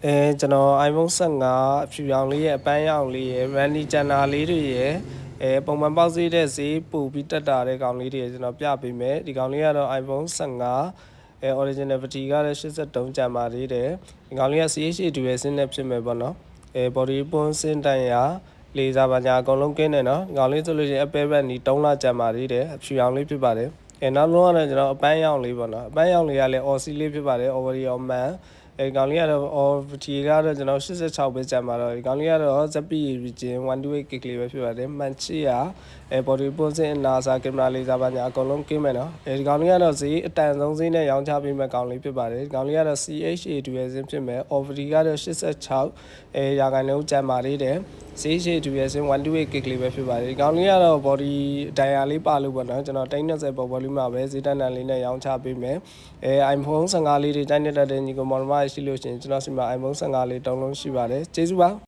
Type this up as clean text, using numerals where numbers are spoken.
ကျွန်တော် iPhone 15အဖြူရောင်လေးရဲ့အပန်းရောင်လေးရဲ့ Randy ကျန်တာလေးတွေရဲ့ပုံမှန်ပေါက်ဈေးတဲ့ဈေးပို့ပြီးတက်တာတဲ့ကောင်လေးတွေကျွန်တော်ပြပေးမယ်ဒီကောင်လေးကတော့ iPhone 15original battery ကတော့83ကျန်ပါသေးတယ်ဒီကောင်လေးက CH8 dual SIM နဲ့ဖြစ်မယ်ပေါ့နော်body ပွန်းစင်းတန်ရာလေစာပါညာအကုန်လုံးကင်းတယ်နော်ဒီကောင်လေးဆိုလို့ရှိရင် Apple battery 3လကျန်ပါသေးတယ်အဖြူရောင်လေးဖြစ်ပါတယ်နောက်လုံးကတော့ကျွန်တော်အပန်းရောင်လေးပေါ့နော်အပန်းရောင်လေးကလည်း OC လေးဖြစ်ပါတယ် Overall man ကောင်လေးကတော့ battery ကတော့ကျွန်တော်86ပဲကျန်ပါတော့ဒီကောင်လေးကတော့ ZP region 128 gig လေးပဲဖြစ်ပါတယ်မှန်ချစ်ရbody position အနာစာကင်မရာလေးစာပါညာအကုန်လုံးကင်းမယ်နော်ဒီကောင်လေးကတော့ဈေးအတန်ဆုံးဈေးနဲ့ရောင်းချပေးမဲ့ကောင်လေးဖြစ်ပါတယ်ဒီကောင်လေးကတော့ CH8 dual SIM ဖြစ်မယ် battery ကတော့86ရာခိုင်နှုန်းကျန်ပါသေးတယ်CH8 dual SIM 128 gig လေးပဲဖြစ်ပါတယ်ဒီကောင်လေးကတော့ body ဒိုင်ယာလေးပါလို့ပေါ့နော်ကျွန်တော်320ပေါ် volume မှာပဲဈေးတန်းတန်လေးနဲ့ရောင်းချပေးမယ်iPhone 15လေးတွေတိုင်းနေတဲ့ညီကောင်မောင်နှမရှိလို့ရှိရင်ကျွန်တော်စီမှာ iPhone 15လေးတုံးလုံးရှိပါတယ်ကျေးဇူးပါ